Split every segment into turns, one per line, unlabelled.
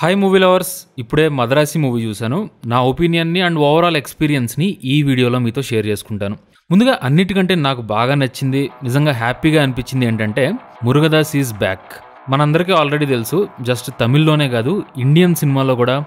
Hi movie lovers, ఇప్పుడే Madrasi movie చూశాను. నా ఒపీనియన్ని అండ్ ఓవరాల్ ఎక్స్పీరియన్స్ని ఈ వీడియోలో మీతో షేర్ చేసుకుంటాను. ముందుగా అన్నిటికంటే నాకు బాగా నచ్చింది, నిజంగా హ్యాపీగా అనిపించింది ఏంటంటే మురుగదాస్ ఈజ్ బ్యాక్. మనందరికీ ఆల్రెడీ తెలుసు, జస్ట్ తమిళ్లోనే కాదు ఇండియన్ సినిమాలో కూడా,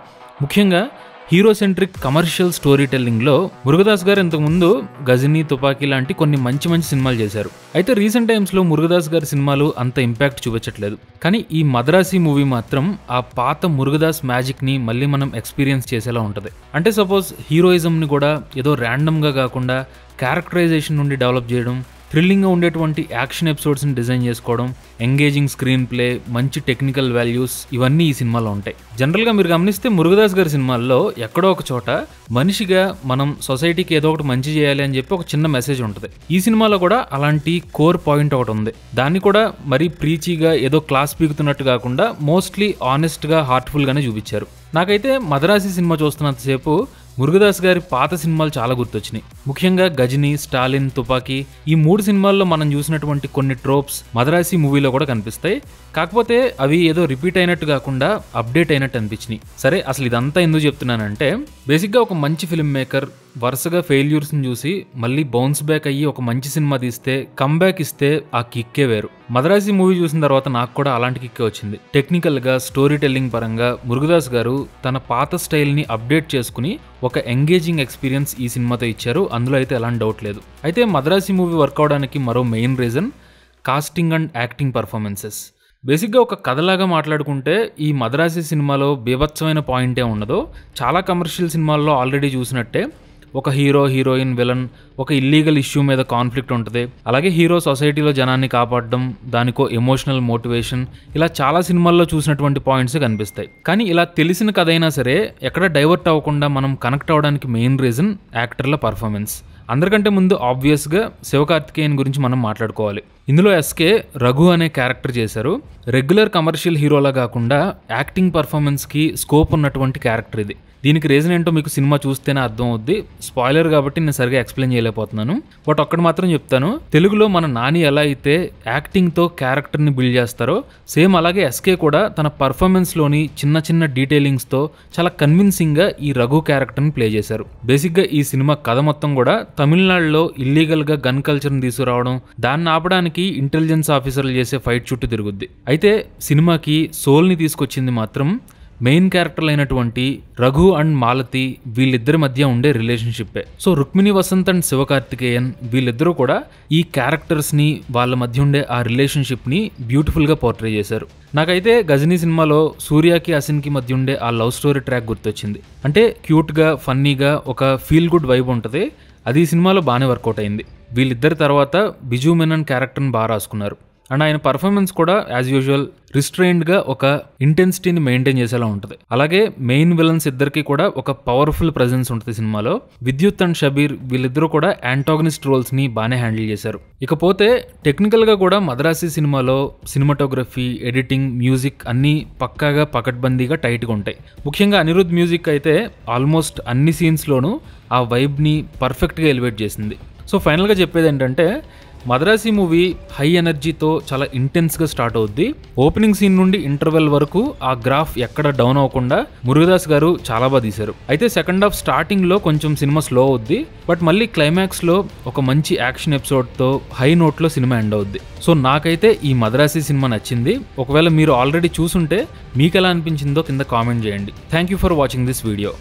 ముఖ్యంగా హీరో సెంట్రిక్ కమర్షియల్ స్టోరీ టెల్లింగ్లో మురుగదాస్ గారు ఇంతకుముందు గజనీ, తుపాకీ లాంటి కొన్ని మంచి సినిమాలు చేశారు. అయితే రీసెంట్ టైమ్స్లో మురుగదాస్ గారి సినిమాలు అంత ఇంపాక్ట్ చూపించట్లేదు. కానీ ఈ మద్రాసి మూవీ మాత్రం ఆ పాత మురుగదాస్ మ్యాజిక్ని మళ్ళీ మనం ఎక్స్పీరియన్స్ చేసేలా ఉంటుంది. అంటే సపోజ్ హీరోయిజంని కూడా ఏదో ర్యాండమ్గా కాకుండా క్యారెక్టరైజేషన్ నుండి డెవలప్ చేయడం, థ్రిల్లింగ్గా ఉండేటువంటి యాక్షన్ ఎపిసోడ్స్ని డిజైన్ చేసుకోవడం, ఎంగేజింగ్ స్క్రీన్ ప్లే, మంచి టెక్నికల్ వాల్యూస్, ఇవన్నీ ఈ సినిమాలో ఉంటాయి. జనరల్గా మీరు గమనిస్తే మురుగదాస్ గారి సినిమాల్లో ఎక్కడో ఒక చోట మనిషిగా మనం సొసైటీకి ఏదో ఒకటి మంచి చేయాలి అని చెప్పి ఒక చిన్న మెసేజ్ ఉంటుంది. ఈ సినిమాలో కూడా అలాంటి కోర్ పాయింట్ ఒకటి ఉంది. దాన్ని కూడా మరీ ప్రీచీగా ఏదో క్లాస్ పీకుతున్నట్టు కాకుండా మోస్ట్లీ ఆనెస్ట్గా, హార్ట్ఫుల్గానే చూపించారు. నాకైతే మద్రాసి సినిమా చూస్తున్నంతసేపు మురుగదాస్ గారి పాత సినిమాలు చాలా గుర్తొచ్చినాయి. ముఖ్యంగా గజనీ, స్టాలిన్, తుపాకీ, ఈ 3 సినిమాల్లో మనం చూసినటువంటి కొన్ని ట్రోప్స్ మద్రాసి మూవీలో కూడా కనిపిస్తాయి. కాకపోతే అవి ఏదో రిపీట్ అయినట్టు కాకుండా అప్డేట్ అయినట్టు అనిపించినాయి. సరే, అసలు ఇదంతా ఎందుకు చెప్తున్నానంటే, బేసిక్గా ఒక మంచి ఫిల్మ్ మేకర్ వరుసగా ఫెయిల్యూర్స్ని చూసి మళ్ళీ బౌన్స్ బ్యాక్ అయ్యి ఒక మంచి సినిమా తీస్తే, కమ్బ్యాక్ ఇస్తే ఆ కిక్కే వేరు. మద్రాసి మూవీ చూసిన తర్వాత నాకు కూడా అలాంటి కిక్కే వచ్చింది. టెక్నికల్గా, స్టోరీ టెల్లింగ్ పరంగా మురుగదాస్ గారు తన పాత స్టైల్ని అప్డేట్ చేసుకుని ఒక ఎంగేజింగ్ ఎక్స్పీరియన్స్ ఈ సినిమాతో ఇచ్చారు. అందులో అయితే ఎలాంటి డౌట్ లేదు. అయితే మద్రాసి మూవీ వర్క్ అవడానికి మరో main reason casting and acting performances. బేసిక్గా ఒక కథలాగా మాట్లాడుకుంటే ఈ మద్రాసి సినిమాలో బీభత్సమైన పాయింటే ఉండదు. చాలా కమర్షియల్ సినిమాల్లో ఆల్రెడీ చూసినట్టే ఒక హీరో, హీరోయిన్, విలన్, ఒక ఇల్లీగల్ ఇష్యూ మీద కాన్ఫ్లిక్ట్ ఉంటుంది. అలాగే హీరో సొసైటీలో జనాన్ని కాపాడడం, దానికో ఎమోషనల్ మోటివేషన్, ఇలా చాలా సినిమాల్లో చూసినటువంటి పాయింట్స్ కనిపిస్తాయి. కానీ ఇలా తెలిసిన కథ అయినా సరే ఎక్కడ డైవర్ట్ అవ్వకుండా మనం కనెక్ట్ అవ్వడానికి మెయిన్ రీజన్ యాక్టర్ల పర్ఫార్మెన్స్. అందరికంటే ముందు ఆబ్వియస్గా శివకార్తికేయన్ గురించి మనం మాట్లాడుకోవాలి. ఇందులో ఎస్కే రఘు అనే క్యారెక్టర్ చేశారు. రెగ్యులర్ కమర్షియల్ హీరోలా కాకుండా యాక్టింగ్ పర్ఫార్మెన్స్కి స్కోప్ ఉన్నటువంటి క్యారెక్టర్ ఇది. దీనికి రీజన్ ఏంటో మీకు సినిమా చూస్తేనే అర్థం అవుద్ది. స్పాయిలర్ కాబట్టి నేను సరిగా ఎక్స్ప్లెయిన్ చేయలేకపోతున్నాను. బట్ ఒక్కటి మాత్రం చెప్తాను, తెలుగులో మన నాని ఎలా అయితే యాక్టింగ్తో క్యారెక్టర్ని బిల్డ్ చేస్తారో, సేమ్ అలాగే ఎస్కే కూడా తన పర్ఫార్మెన్స్లోని చిన్న డీటెయిలింగ్స్తో చాలా కన్విన్సింగ్గా ఈ రఘు క్యారెక్టర్ని ప్లే చేశారు. బేసిక్గా ఈ సినిమా కథ మొత్తం కూడా తమిళనాడులో ఇల్లీగల్గా గన్ కల్చర్ని తీసుకురావడం, దాన్ని ఆపడానికి ఇంటెలిజెన్స్ ఆఫీసర్లు చేసే ఫైట్ చుట్టూ తిరుగుద్ది. అయితే సినిమాకి సోల్ని తీసుకొచ్చింది మాత్రం మెయిన్ క్యారెక్టర్లు అయినటువంటి రఘు అండ్ మాలతి, వీళ్ళిద్దరి మధ్య ఉండే రిలేషన్షిప్పే. సో రుక్మిణి వసంత్ అండ్ శివకార్తికేయన్ వీళ్ళిద్దరూ కూడా ఈ క్యారెక్టర్స్ని, వాళ్ళ మధ్య ఉండే ఆ రిలేషన్షిప్ని బ్యూటిఫుల్గా పోర్ట్రే చేశారు. నాకైతే గజనీ సినిమాలో సూర్యకి, అసిన్కి మధ్య ఉండే ఆ లవ్ స్టోరీ ట్రాక్ గుర్తొచ్చింది. అంటే క్యూట్గా, ఫన్నీగా ఒక ఫీల్ గుడ్ వైబ్ ఉంటుంది. అది ఈ సినిమాలో బాగానే వర్కౌట్ అయింది. వీళ్ళిద్దరి తర్వాత బిజు మెనన్ క్యారెక్టర్ని బాగా రాసుకున్నారు. అండ్ ఆయన పర్ఫార్మెన్స్ కూడా యాజ్ యూజువల్ రిస్ట్రెయిన్డ్గా ఒక ఇంటెన్సిటీని మెయింటైన్ చేసేలా ఉంటుంది. అలాగే మెయిన్ విలన్స్ ఇద్దరికి కూడా ఒక పవర్ఫుల్ ప్రెజెన్స్ ఉంటుంది సినిమాలో. విద్యుత్ అండ్ షబీర్ వీళ్ళిద్దరూ కూడా యాంటాగనిస్ట్ రోల్స్ని బాగానే హ్యాండిల్ చేశారు. ఇకపోతే టెక్నికల్గా కూడా మద్రాసి సినిమాలో సినిమాటోగ్రఫీ, ఎడిటింగ్, మ్యూజిక్ అన్నీ పక్కాగా పకడ్బందీగా టైట్గా ఉంటాయి. ముఖ్యంగా అనిరుద్ధ్ మ్యూజిక్ అయితే ఆల్మోస్ట్ అన్ని సీన్స్లోనూ ఆ వైబ్ని పర్ఫెక్ట్గా ఎలివేట్ చేసింది. సో ఫైనల్గా చెప్పేది ఏంటంటే, మద్రాసి మూవీ హై ఎనర్జీతో చాలా ఇంటెన్స్గా స్టార్ట్ అవుద్ది. ఓపెనింగ్ సీన్ నుండి ఇంటర్వెల్ వరకు ఆ గ్రాఫ్ ఎక్కడ డౌన్ అవ్వకుండా మురుగదాస్ గారు చాలా బాగా తీశారు. అయితే సెకండ్ హాఫ్ స్టార్టింగ్లో కొంచెం సినిమా స్లో అవుద్ది. బట్ మళ్ళీ క్లైమాక్స్లో ఒక మంచి యాక్షన్ ఎపిసోడ్తో హై నోట్లో సినిమా ఎండ్ అవుద్ది. సో నాకైతే ఈ మద్రాసి సినిమా నచ్చింది. ఒకవేళ మీరు ఆల్రెడీ చూసుంటే మీకు ఎలా అనిపించిందో కింద కామెంట్ చేయండి. Thank you for watching this video.